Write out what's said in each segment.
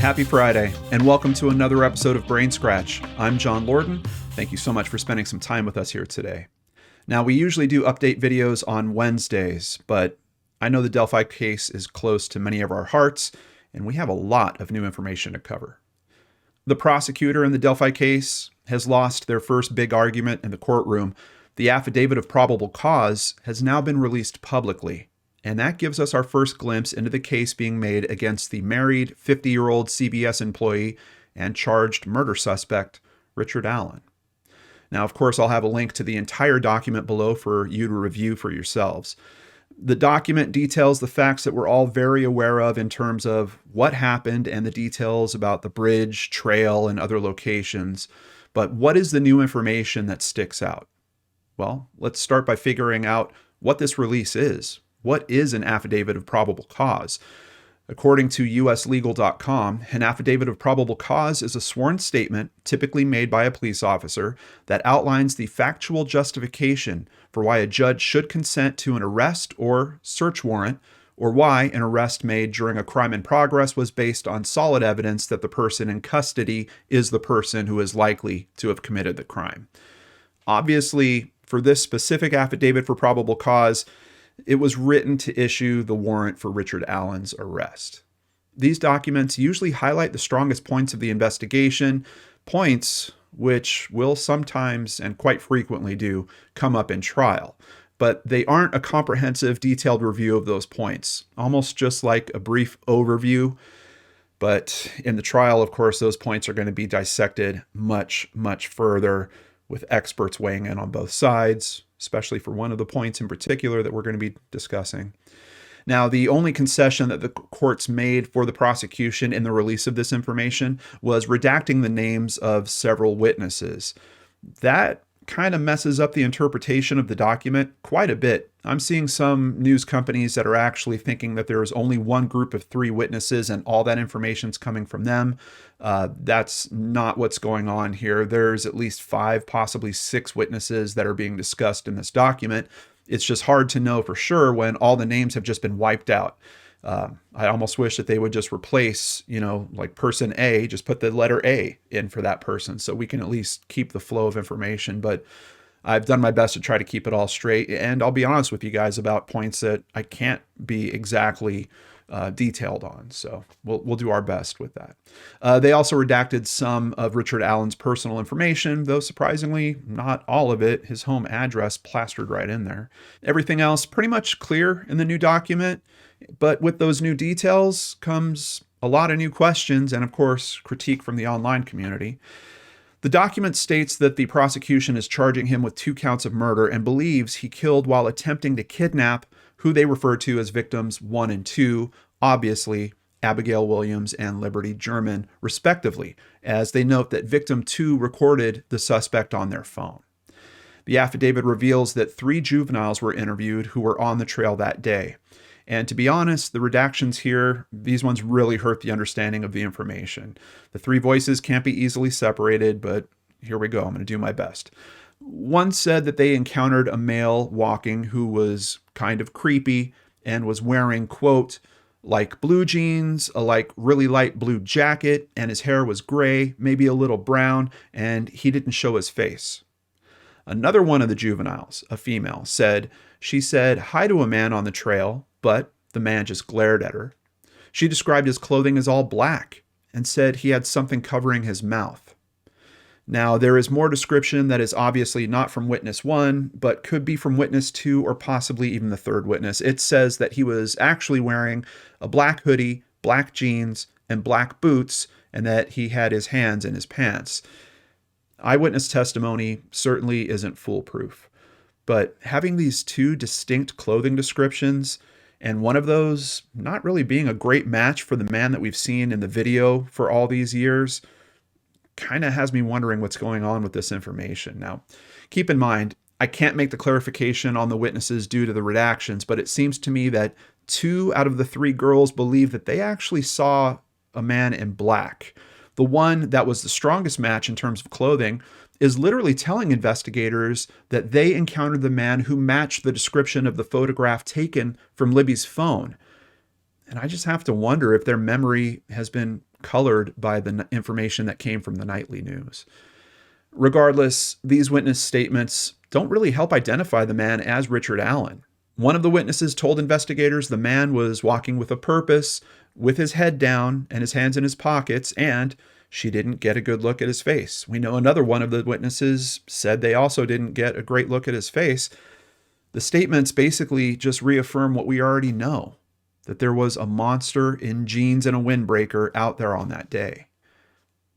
Happy Friday, and welcome to another episode of Brainscratch. I'm John Lordan. Thank you so much for spending some time with us here today. Now, we usually do update videos on Wednesdays, but I know the Delphi case is close to many of our hearts, and we have a lot of new information to cover. The prosecutor in the Delphi case has lost their first big argument in the courtroom. The affidavit of probable cause has now been released publicly, and that gives us our first glimpse into the case being made against the married 50-year-old CBS employee and charged murder suspect, Richard Allen. Now, of course, I'll have a link to the entire document below for you to review for yourselves. The document details the facts that we're all very aware of in terms of what happened and the details about the bridge, trail, and other locations. But what is the new information that sticks out? Well, let's start by figuring out what this release is. What is an affidavit of probable cause? According to uslegal.com, an affidavit of probable cause is a sworn statement typically made by a police officer that outlines the factual justification for why a judge should consent to an arrest or search warrant, or why an arrest made during a crime in progress was based on solid evidence that the person in custody is the person who is likely to have committed the crime. Obviously, for this specific affidavit for probable cause, it was written to issue the warrant for Richard Allen's arrest. These documents usually highlight the strongest points of the investigation, points which will sometimes, and quite frequently do, come up in trial. But they aren't a comprehensive, detailed review of those points, almost just like a brief overview. But in the trial, of course, those points are going to be dissected much, much further, with experts weighing in on both sides, especially for one of the points in particular that we're going to be discussing. Now, the only concession that the courts made for the prosecution in the release of this information was redacting the names of several witnesses. That kind of messes up the interpretation of the document quite a bit. I'm seeing some news companies that are actually thinking that there is only one group of 3 witnesses and all that information's coming from them. That's not what's going on here. There's at least 5, possibly 6 witnesses that are being discussed in this document. It's just hard to know for sure when all the names have just been wiped out. I almost wish that they would just replace, like person A, just put the letter A in for that person so we can at least keep the flow of information. But I've done my best to try to keep it all straight. And I'll be honest with you guys about points that I can't be exactly detailed on. So we'll do our best with that. They also redacted some of Richard Allen's personal information, though surprisingly, not all of it. His home address plastered right in there. Everything else pretty much clear in the new document. But with those new details comes a lot of new questions and, of course, critique from the online community. The document states that the prosecution is charging him with 2 counts of murder and believes he killed while attempting to kidnap who they refer to as victims 1 and 2, obviously Abigail Williams and Liberty German, respectively, as they note that victim 2 recorded the suspect on their phone. The affidavit reveals that 3 juveniles were interviewed who were on the trail that day. And to be honest, the redactions here, these ones really hurt the understanding of the information. The 3 voices can't be easily separated, but here we go. I'm going to do my best. One said that they encountered a male walking who was kind of creepy and was wearing, quote, like blue jeans, a like really light blue jacket, and his hair was gray, maybe a little brown, and he didn't show his face. Another one of the juveniles, a female, said she said hi to a man on the trail, but the man just glared at her. She described his clothing as all black and said he had something covering his mouth. Now, there is more description that is obviously not from witness 1, but could be from witness 2 or possibly even the 3rd witness. It says that he was actually wearing a black hoodie, black jeans, and black boots, and that he had his hands in his pants. Eyewitness testimony certainly isn't foolproof, but having these 2 distinct clothing descriptions, and one of those not really being a great match for the man that we've seen in the video for all these years, kind of has me wondering what's going on with this information. Now, keep in mind, I can't make the clarification on the witnesses due to the redactions, but it seems to me that 2 out of the 3 girls believe that they actually saw a man in black. The one that was the strongest match in terms of clothing is literally telling investigators that they encountered the man who matched the description of the photograph taken from Libby's phone. And I just have to wonder if their memory has been colored by the information that came from the nightly news. Regardless, these witness statements don't really help identify the man as Richard Allen. One of the witnesses told investigators the man was walking with a purpose, with his head down and his hands in his pockets, and she didn't get a good look at his face. We know another one of the witnesses said they also didn't get a great look at his face. The statements basically just reaffirm what we already know, that there was a monster in jeans and a windbreaker out there on that day.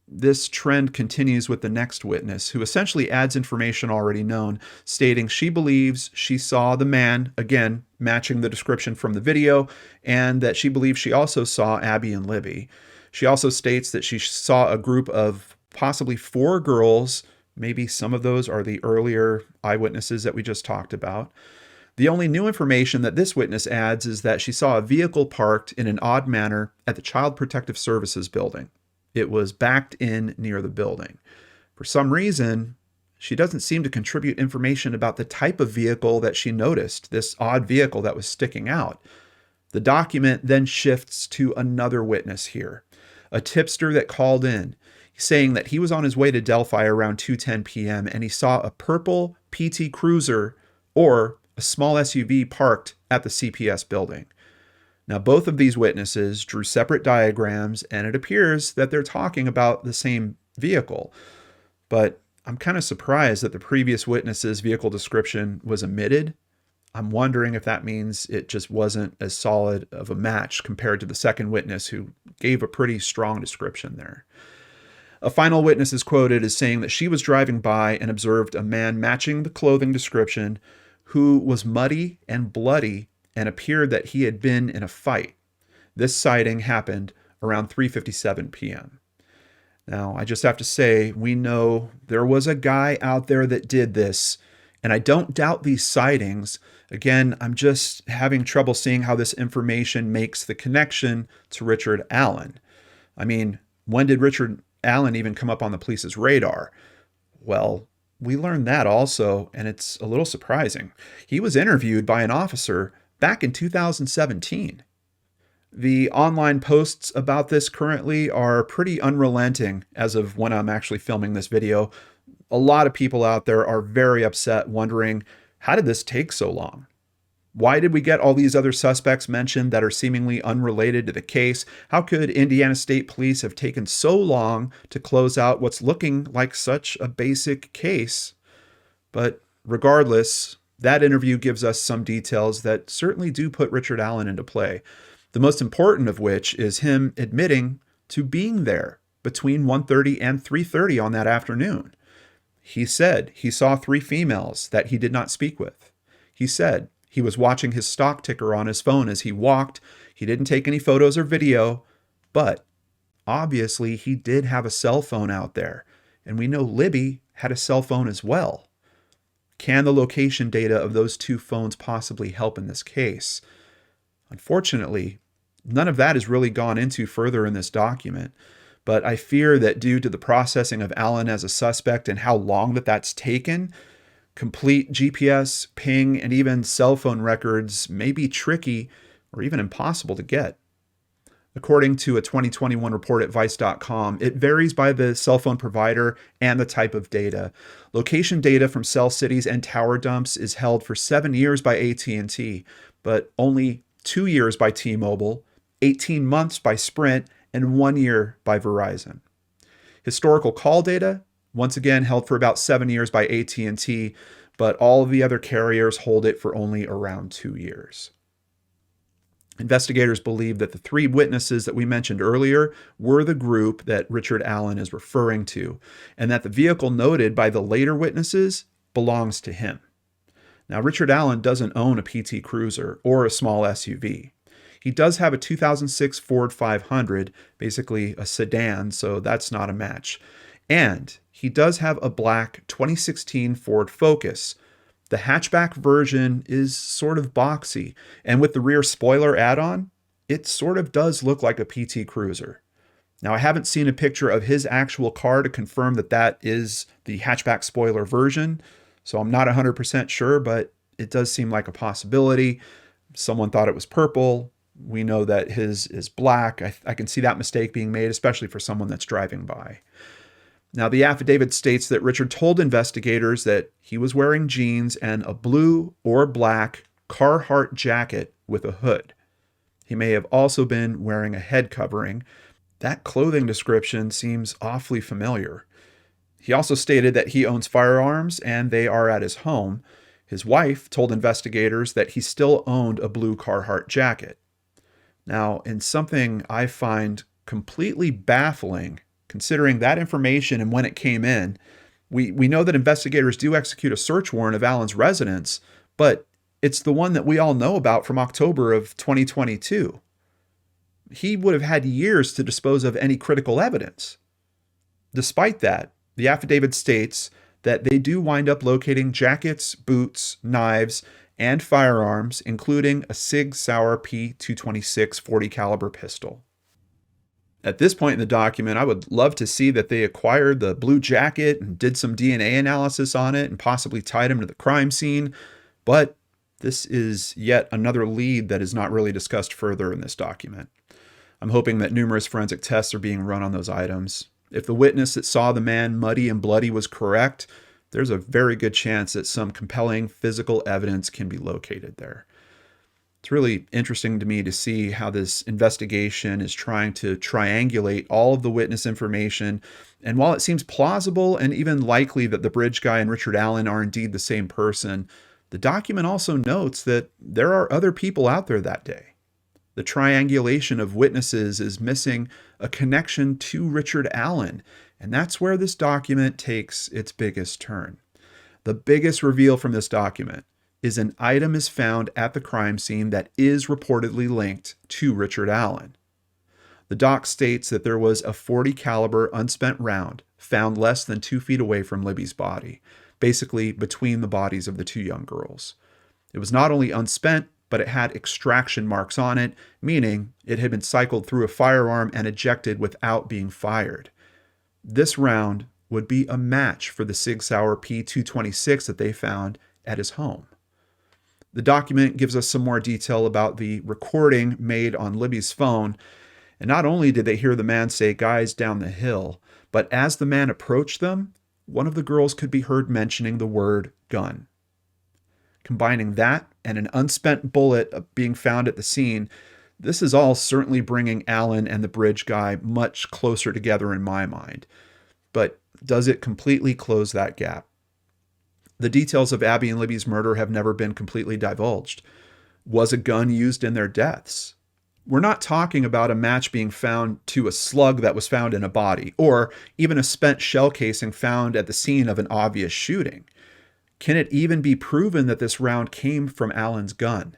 This trend continues with the next witness, who essentially adds information already known, stating she believes she saw the man, again, matching the description from the video, and that she believes she also saw Abby and Libby. She also states that she saw a group of possibly 4 girls. Maybe some of those are the earlier eyewitnesses that we just talked about. The only new information that this witness adds is that she saw a vehicle parked in an odd manner at the Child Protective Services building. It was backed in near the building. For some reason, she doesn't seem to contribute information about the type of vehicle that she noticed, this odd vehicle that was sticking out. The document then shifts to another witness here, a tipster that called in, saying that he was on his way to Delphi around 2:10 p.m. and he saw a purple PT Cruiser or a small SUV parked at the CPS building. Now, both of these witnesses drew separate diagrams, and it appears that they're talking about the same vehicle. But I'm kind of surprised that the previous witness's vehicle description was omitted. I'm wondering if that means it just wasn't as solid of a match compared to the second witness, who gave a pretty strong description there. A final witness is quoted as saying that she was driving by and observed a man matching the clothing description who was muddy and bloody and appeared that he had been in a fight. This sighting happened around 3:57 p.m. Now, I just have to say, we know there was a guy out there that did this, and I don't doubt these sightings. Again, I'm just having trouble seeing how this information makes the connection to Richard Allen. I mean, when did Richard Allen even come up on the police's radar? Well, we learned that also, and it's a little surprising. He was interviewed by an officer back in 2017. The online posts about this currently are pretty unrelenting as of when I'm actually filming this video. A lot of people out there are very upset, wondering, how did this take so long? Why did we get all these other suspects mentioned that are seemingly unrelated to the case? How could Indiana State Police have taken so long to close out what's looking like such a basic case? But regardless, that interview gives us some details that certainly do put Richard Allen into play. The most important of which is him admitting to being there between 1:30 and 3:30 on that afternoon. He said he saw 3 females that he did not speak with. He said he was watching his stock ticker on his phone as he walked. He didn't take any photos or video, but obviously he did have a cell phone out there. And we know Libby had a cell phone as well. Can the location data of those 2 phones possibly help in this case? Unfortunately, none of that is really gone into further in this document, but I fear that due to the processing of Allen as a suspect and how long that's taken, complete GPS, ping, and even cell phone records may be tricky or even impossible to get. According to a 2021 report at Vice.com, it varies by the cell phone provider and the type of data. Location data from cell cities and tower dumps is held for 7 years by AT&T, but only 2 years by T-Mobile, 18 months by Sprint, and 1 year by Verizon. Historical call data, once again held for about 7 years by AT&T, but all of the other carriers hold it for only around 2 years. Investigators believe that the 3 witnesses that we mentioned earlier were the group that Richard Allen is referring to, and that the vehicle noted by the later witnesses belongs to him. Now, Richard Allen doesn't own a PT Cruiser or a small SUV. He does have a 2006 Ford 500, basically a sedan, so that's not a match. And he does have a black 2016 Ford Focus. The hatchback version is sort of boxy, and with the rear spoiler add-on, it sort of does look like a PT Cruiser. Now, I haven't seen a picture of his actual car to confirm that that is the hatchback spoiler version, so I'm not 100% sure, but it does seem like a possibility. Someone thought it was purple. We know that his is black. I can see that mistake being made, especially for someone that's driving by. Now, the affidavit states that Richard told investigators that he was wearing jeans and a blue or black Carhartt jacket with a hood. He may have also been wearing a head covering. That clothing description seems awfully familiar. He also stated that he owns firearms and they are at his home. His wife told investigators that he still owned a blue Carhartt jacket. Now, in something I find completely baffling, considering that information and when it came in, we know that investigators do execute a search warrant of Allen's residence, but it's the one that we all know about from October of 2022. He would have had years to dispose of any critical evidence. Despite that, the affidavit states that they do wind up locating jackets, boots, knives, and firearms, including a Sig Sauer P226 40 caliber pistol. At this point in the document, I would love to see that they acquired the blue jacket and did some DNA analysis on it and possibly tied him to the crime scene, but this is yet another lead that is not really discussed further in this document. I'm hoping that numerous forensic tests are being run on those items. If the witness that saw the man muddy and bloody was correct, there's a very good chance that some compelling physical evidence can be located there. It's really interesting to me to see how this investigation is trying to triangulate all of the witness information. And while it seems plausible and even likely that the bridge guy and Richard Allen are indeed the same person, the document also notes that there are other people out there that day. The triangulation of witnesses is missing a connection to Richard Allen, and that's where this document takes its biggest turn. The biggest reveal from this document is an item is found at the crime scene that is reportedly linked to Richard Allen. The doc states that there was a 40 caliber unspent round found less than 2 feet away from Libby's body, basically between the bodies of the two young girls. It was not only unspent, but it had extraction marks on it, meaning it had been cycled through a firearm and ejected without being fired. This round would be a match for the Sig Sauer P226 that they found at his home. The document gives us some more detail about the recording made on Libby's phone, and not only did they hear the man say, "Guys down the hill," but as the man approached them, one of the girls could be heard mentioning the word gun. Combining that and an unspent bullet being found at the scene, this is all certainly bringing Allen and the bridge guy much closer together in my mind. But does it completely close that gap? The details of Abby and Libby's murder have never been completely divulged. Was a gun used in their deaths? We're not talking about a match being found to a slug that was found in a body, or even a spent shell casing found at the scene of an obvious shooting. Can it even be proven that this round came from Allen's gun?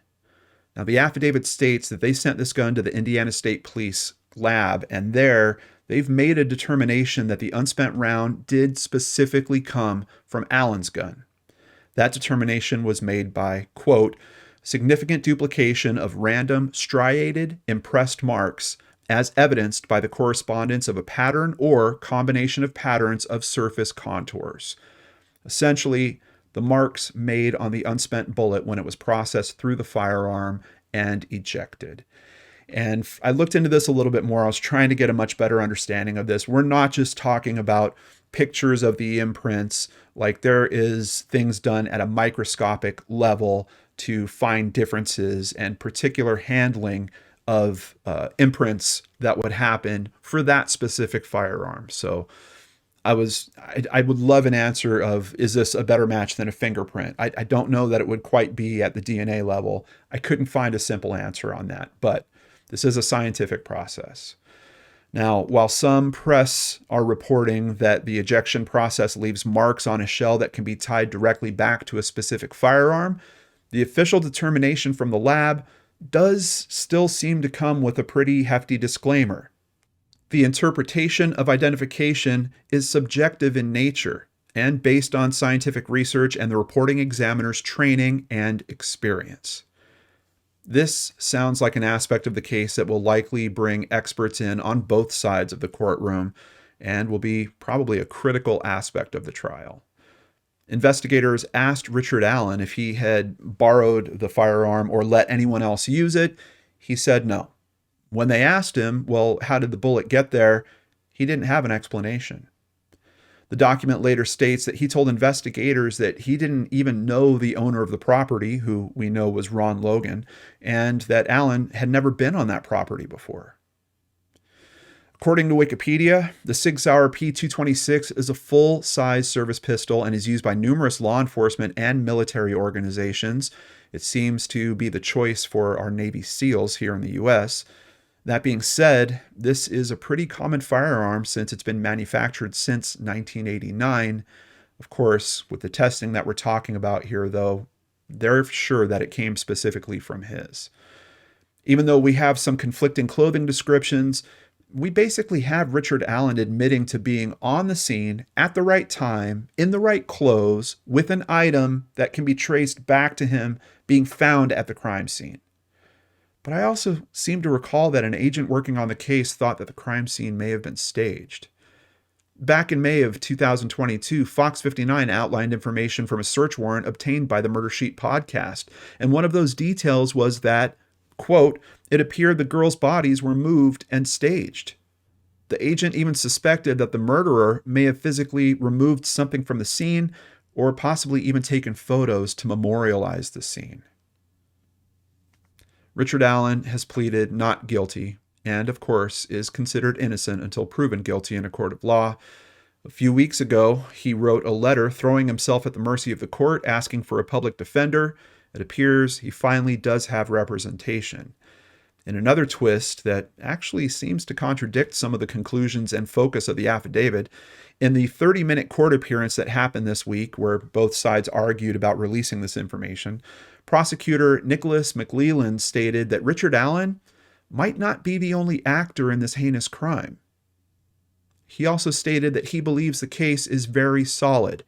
Now, the affidavit states that they sent this gun to the Indiana State Police lab, and there they've made a determination that the unspent round did specifically come from Allen's gun. That determination was made by, quote, significant duplication of random striated impressed marks as evidenced by the correspondence of a pattern or combination of patterns of surface contours. Essentially, the marks made on the unspent bullet when it was processed through the firearm and ejected. And I looked into this a little bit more. I was trying to get a much better understanding of this. We're not just talking about pictures of the imprints, like there is things done at a microscopic level to find differences and particular handling of imprints that would happen for that specific firearm. So I would love an answer of, is this a better match than a fingerprint? I don't know that it would quite be at the DNA level. I couldn't find a simple answer on that, but this is a scientific process. Now, while some press are reporting that the ejection process leaves marks on a shell that can be tied directly back to a specific firearm, the official determination from the lab does still seem to come with a pretty hefty disclaimer. The interpretation of identification is subjective in nature and based on scientific research and the reporting examiner's training and experience. This sounds like an aspect of the case that will likely bring experts in on both sides of the courtroom and will be probably a critical aspect of the trial. Investigators asked Richard Allen if he had borrowed the firearm or let anyone else use it. He said no. When they asked him, well, how did the bullet get there? He didn't have an explanation. The document later states that he told investigators that he didn't even know the owner of the property, who we know was Ron Logan, and that Allen had never been on that property before. According to Wikipedia, the Sig Sauer P226 is a full-size service pistol and is used by numerous law enforcement and military organizations. It seems to be the choice for our Navy SEALs here in the U.S. That being said, this is a pretty common firearm since it's been manufactured since 1989. Of course, with the testing that we're talking about here, though, they're sure that it came specifically from his. Even though we have some conflicting clothing descriptions, we basically have Richard Allen admitting to being on the scene at the right time, in the right clothes, with an item that can be traced back to him being found at the crime scene. But I also seem to recall that an agent working on the case thought that the crime scene may have been staged. Back in May of 2022, Fox 59 outlined information from a search warrant obtained by the Murder Sheet podcast, and one of those details was that, quote, it appeared the girls' bodies were moved and staged. The agent even suspected that the murderer may have physically removed something from the scene or possibly even taken photos to memorialize the scene. Richard Allen has pleaded not guilty and, of course, is considered innocent until proven guilty in a court of law. A few weeks ago, he wrote a letter throwing himself at the mercy of the court, asking for a public defender. It appears he finally does have representation. In another twist that actually seems to contradict some of the conclusions and focus of the affidavit, in the 30-minute court appearance that happened this week, where both sides argued about releasing this information, prosecutor Nicholas McLeland stated that Richard Allen might not be the only actor in this heinous crime. He also stated that he believes the case is very solid,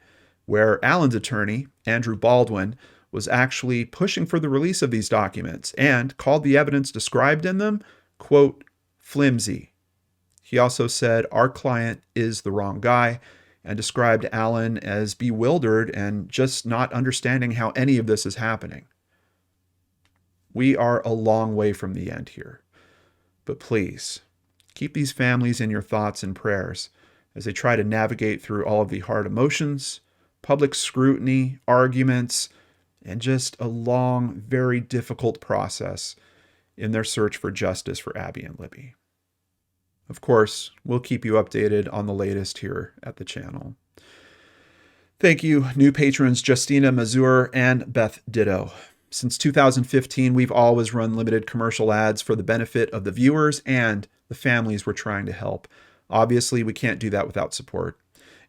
where Allen's attorney, Andrew Baldwin, was actually pushing for the release of these documents and called the evidence described in them, quote, flimsy. He also said our client is the wrong guy and described Allen as bewildered and just not understanding how any of this is happening. We are a long way from the end here, but please keep these families in your thoughts and prayers as they try to navigate through all of the hard emotions, public scrutiny, arguments, and just a long, very difficult process in their search for justice for Abby and Libby. Of course, we'll keep you updated on the latest here at the channel. Thank you, new patrons Justina Mazur and Beth Ditto. Since 2015, we've always run limited commercial ads for the benefit of the viewers and the families we're trying to help. Obviously, we can't do that without support.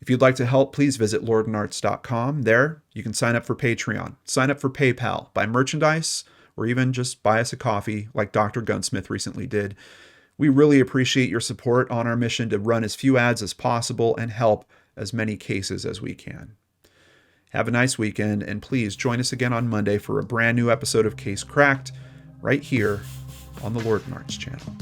If you'd like to help, please visit LordanARTS.com. There, you can sign up for Patreon, sign up for PayPal, buy merchandise, or even just buy us a coffee like Dr. Gunsmith recently did. We really appreciate your support on our mission to run as few ads as possible and help as many cases as we can. Have a nice weekend, and please join us again on Monday for a brand new episode of Case Cracked right here on the LordanARTS channel.